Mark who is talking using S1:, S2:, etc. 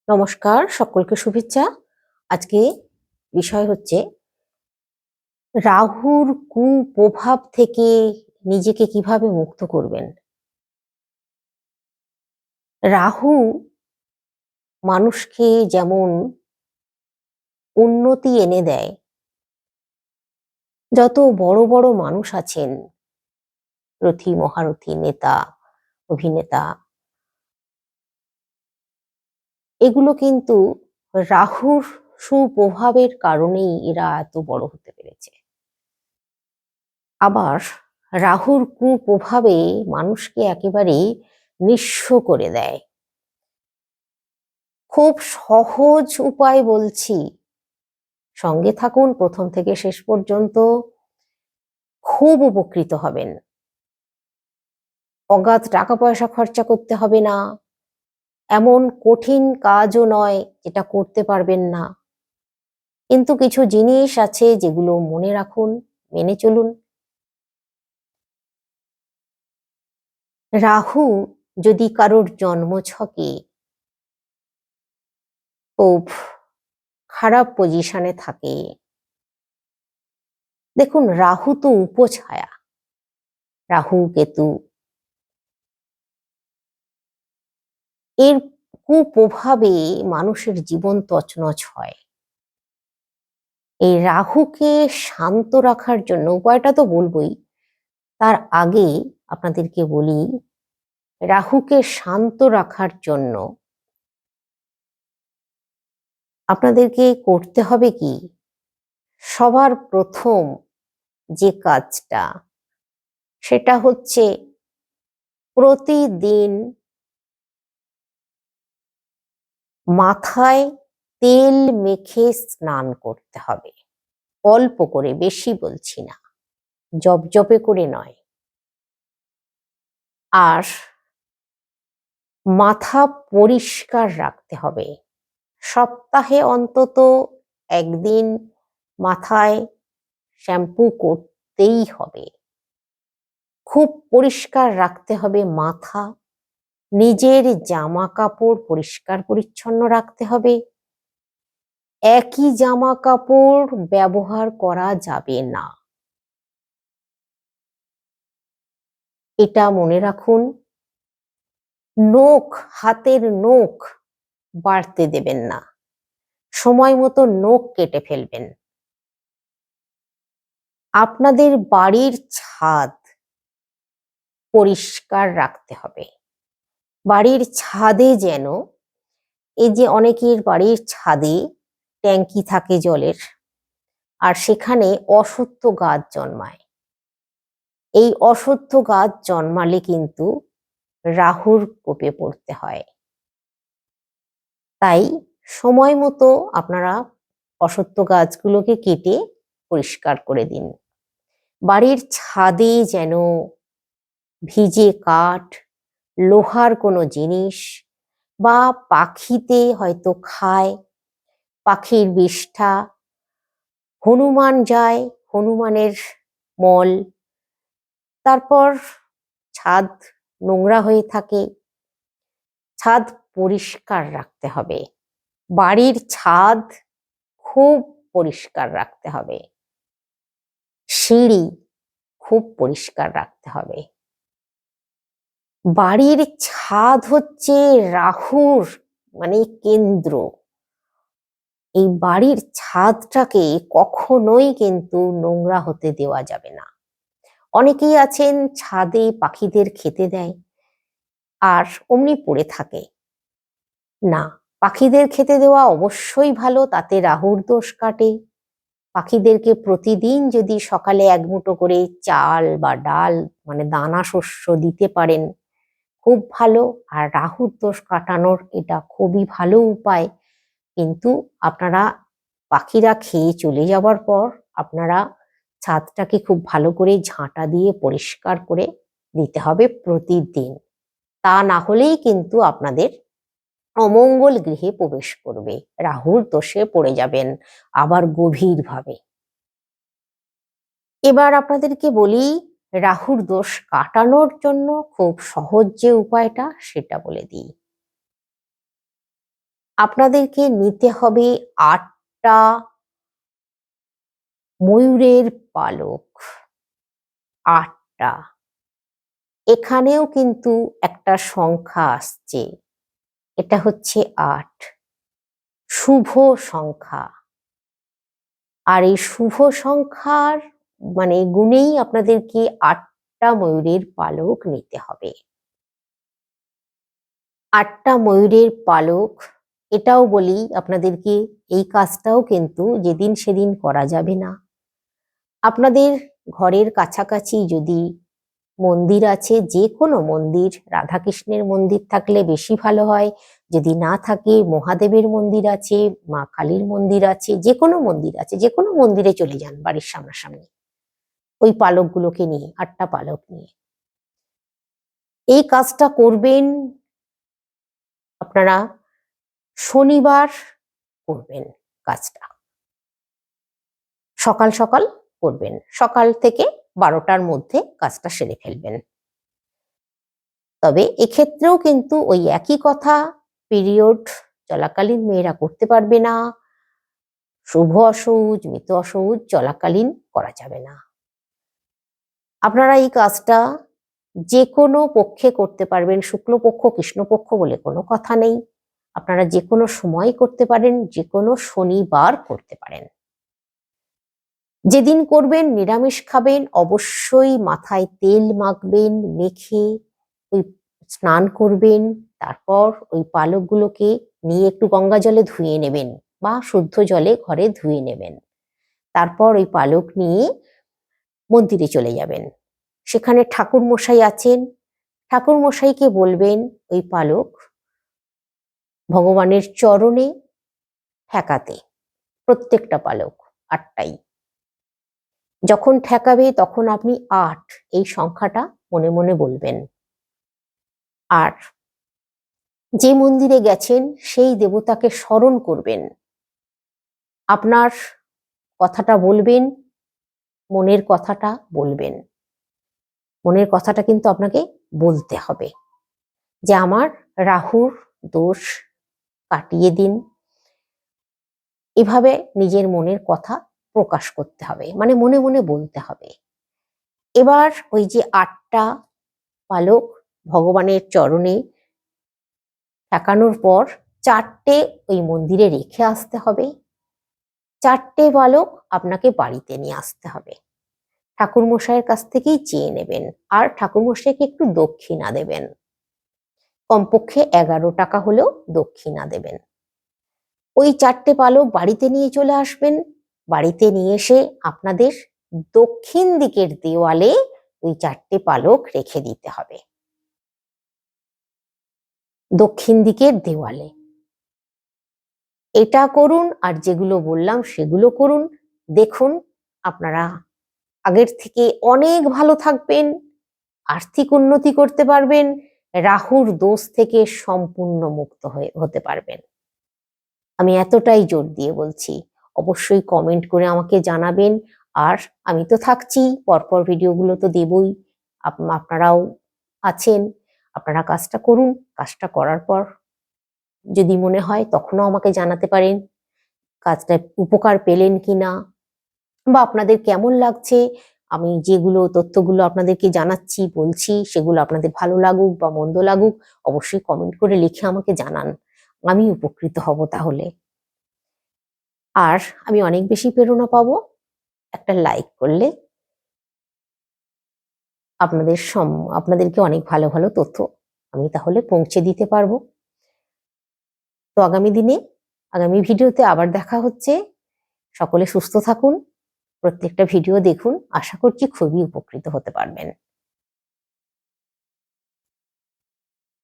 S1: নমস্কার, সকলকে শুভেচ্ছা। আজকে বিষয় হচ্ছে রাহুর কুপ্রভাব থেকে নিজেকে কিভাবে মুক্ত করবেন। রাহু মানুষকে যেমন উন্নতি এনে দেয়, যত বড় বড় মানুষ আছেন, রথী, মহারথী, নেতা, অভিনেতা, এগুলো কিন্তু রাহুর সুপ্রভাবের কারণেই এরা এত বড় হতে পেরেছে। আবার রাহুর কুপ্রভাবে মানুষকে একেবারে নিঃস্ব করে দেয়। খুব সহজ উপায় বলছি, সঙ্গে থাকুন প্রথম থেকে শেষ পর্যন্ত, খুব উপকৃত হবেন। অগাধ টাকা পয়সা খরচা করতে হবে না, এমন কঠিন কাজও নয় যেটা করতে পারবেন না, কিন্তু কিছু জিনিস আছে যেগুলো মনে রাখুন, মেনে চলুন। রাহু যদি কারোর জন্মছকে খুব খারাপ পজিশনে থাকে, দেখুন রাহু তো উপছায়া, রাহু কেতু, এর কুপ্রভাবে মানুষের জীবন তছনছ হয়। এই রাহুকে শান্ত রাখার জন্য উপায়টা তো বলবোই, তার আগে আপনাদেরকে বলি, রাহুকে শান্ত রাখার জন্য আপনাদেরকে করতে হবে কি, সবার প্রথম যে কাজটা, সেটা হচ্ছে প্রতিদিন মাথায় তেল মেখে স্নান করতে হবে। অল্প করে, বেশি বলছি না, জপজপে করে নয়। আর মাথা পরিষ্কার রাখতে হবে। সপ্তাহে অন্তত একদিন মাথায় শ্যাম্পু করতেই হবে। খুব পরিষ্কার রাখতে হবে মাথা। নিজের জামা কাপড় পরিষ্কার পরিচ্ছন্ন রাখতে হবে। একই জামা কাপড় ব্যবহার করা যাবে না, এটা মনে রাখুন। নখ, হাতের নখ বাড়তে দেবেন না, সময় মতো নখ কেটে ফেলবেন। আপনাদের বাড়ির ছাদ পরিষ্কার রাখতে হবে। বাড়ির ছাদে যেন, এই যে অনেকের বাড়ির ছাদে ট্যাঙ্কি থাকে জলের, আর সেখানে অশ্বত্থ গাছ জন্মায়, এই অশ্বত্থ গাছ জন্মালে কিন্তু রাহুর কোপে পড়তে হয়। তাই সময় মতো আপনারা অশ্বত্থ গাছগুলোকে কেটে পরিষ্কার করে দিন। বাড়ির ছাদে যেন ভিজে কাঠ, লোহার কোনো জিনিস, বা পাখিতে হয়তো খায়, পাখির বিষ্ঠা, হনুমান যায়, হনুমানের মল, তারপর ছাদ নোংরা হয়ে থাকে, ছাদ পরিষ্কার রাখতে হবে। বাড়ির ছাদ খুব পরিষ্কার রাখতে হবে। সিঁড়ি খুব পরিষ্কার রাখতে হবে। বাড়ির ছাদ হচ্ছে রাহুর মানে কেন্দ্র। এই বাড়ির ছাদটাকে কখনোই কিন্তু নোংরা হতে দেওয়া যাবে না। অনেকেই আছেন ছাদে পাখিদের খেতে দেয় আর অমনি পড়ে থাকে। না, পাখিদের খেতে দেওয়া অবশ্যই ভালো, তাতে রাহুর দোষ কাটে। পাখিদেরকে প্রতিদিন যদি সকালে এক মুঠো করে চাল বা ডাল মানে দানা শস্য দিতে পারেন, খুব ভালো। আর রাহুর দোষ কাটানোর এটা খুবই ভালো উপায়। কিন্তু আপনারা পাখিরা খেয়ে চলে যাবার পর আপনারা ছাদটাকে খুব ভালো করে ঝাঁটা দিয়ে পরিষ্কার করে দিতে হবে প্রতিদিন। তা না হলেই কিন্তু আপনাদের অমঙ্গল গৃহে প্রবেশ করবে, রাহুর দোষে পড়ে যাবেন আবার গভীরভাবে। এবার আপনাদেরকে বলি, রাহুর দোষ কাটানোর জন্য খুব সহজ যে উপায়টা সেটা বলে দিই। আপনাদেরকে নিতে হবে 8টা ময়ূরের পালক। 8টা। এখানেও কিন্তু একটা সংখ্যা আসছে, এটা হচ্ছে 8, শুভ সংখ্যা। আর এই শুভ সংখ্যার মানে গুণেই আপনাদেরকে 8টা ময়ূরের পালক নিতে হবে। 8টা ময়ূরের পালক, এটাও বলি আপনাদেরকে, এই কাজটাও কিন্তু যেদিন সেদিন করা যাবে না। আপনাদের ঘরের কাছাকাছি যদি মন্দির আছে, যে কোনো মন্দির, রাধাকৃষ্ণের মন্দির থাকলে বেশি ভালো হয়, যদি না থাকে মহাদেবের মন্দির আছে, মা কালীর মন্দির আছে, যে কোনো মন্দির আছে, যে কোনো মন্দিরে চলে যান বাড়ির সামনাসামনি, ওই পালকগুলোকে নিয়ে, 8টা পালক নিয়ে এই কাজটা করবেন। আপনারা শনিবার করবেন কাজটা, সকাল সকাল করবেন, সকাল থেকে 12টার মধ্যে কাজটা সেরে ফেলবেন। তবে এক্ষেত্রেও কিন্তু ওই একই কথা, পিরিয়ড চলাকালীন মেয়েরা করতে পারবে না, শুভ অসৌচ, মৃত অসৌচ চলাকালীন করা যাবে না। আপনারা এই কাজটা যে কোনো পক্ষে করতে পারবেন, শুক্লপক্ষ কৃষ্ণপক্ষ বলে কোনো কথা নেই, আপনারা যে কোনো সময় করতে পারেন, যে কোনো শনিবার করতে পারেন। যেদিন করবেন নিরামিষ খাবেন, অবশ্যই মাথায় তেল মাখবেন, মেখে ওই স্নান করবেন, তারপর ওই পালকগুলোকে নিয়ে একটু গঙ্গা জলে ধুয়ে নেবেন বা শুদ্ধ জলে ঘরে ধুয়ে নেবেন। তারপর ওই পালক নিয়ে মন্দিরে চলে যাবেন। সেখানে ঠাকুর মশাই আছেন, ঠাকুর মশাইকে বলবেন ওই পালক ভগবানের চরণে ঠেকাতে, প্রত্যেকটা পালক 8টাই। যখন ঠেকাবে তখন আপনি 8 এই সংখ্যাটা মনে মনে বলবেন। আর যে মন্দিরে গেছেন সেই দেবতাকে স্মরণ করবেন, আপনার কথাটা বলবেন, মনের কথাটা বলবেন। মনের কথাটা কিন্তু আপনাকে বলতে হবে যে আমার রাহুর দোষ কাটিয়ে দিন, এভাবে নিজের মনের কথা প্রকাশ করতে হবে, মানে মনে মনে বলতে হবে। এবার ওই যে 8টা পালক ভগবানের চরণে ঠেকানোর পর 4টে ওই মন্দিরে রেখে আসতে হবে। 4টে পালক আপনাকে বাড়িতে নিয়ে আসতে হবে, ঠাকুর মশাইয়ের কাছ থেকেই চেয়ে নেবেন, আর ঠাকুর মশাইকে একটু দক্ষিণা দেবেন, কমপক্ষে 11 টাকা হলেও দক্ষিণা দেবেন। ওই 4টে পালক বাড়িতে নিয়ে চলে আসবেন। বাড়িতে নিয়ে এসে আপনাদের দক্ষিণ দিকের দেওয়ালে ওই 4টে পালক রেখে দিতে হবে, দক্ষিণ দিকের দেওয়ালে। এটা করুন, আর যেগুলো বললাম সেগুলো করুন, দেখুন আপনারা আগের থেকে অনেক ভালো থাকবেন, আর্থিক উন্নতি করতে পারবেন, রাহুর দোষ থেকে সম্পূর্ণ মুক্ত হতে পারবেন। আমি এতটাই জোর দিয়ে বলছি। অবশ্যই কমেন্ট করে আমাকে জানাবেন। আর আমি তো থাকছি, পরপর ভিডিওগুলো তো দেবই, আপনারাও আছেন, আপনারা কাজটা করুন। কাজটা করার পর যদি মনে হয় তখনও আমাকে জানাতে পারেন কাজটা উপকার পেলেন কিনা, বা আপনাদের কেমন লাগছে, আমি যেগুলো তথ্যগুলো আপনাদেরকে জানাচ্ছি বলছি সেগুলো আপনাদের ভালো লাগুক বা মন্দ লাগুক, অবশ্যই কমেন্ট করে লিখে আমাকে জানান, আমি উপকৃত হব তাহলে। আর আমি অনেক বেশি প্রেরণা পাবো একটা লাইক করলে, আপনাদেরকে অনেক ভালো ভালো তথ্য আমি তাহলে পৌঁছে দিতে পারবো। তো আগামী ভিডিওতে আবার দেখা হচ্ছে। সকলে সুস্থ থাকুন, প্রত্যেকটা ভিডিও দেখুন, আশা করছি খুবই উপকৃত হতে পারবেন।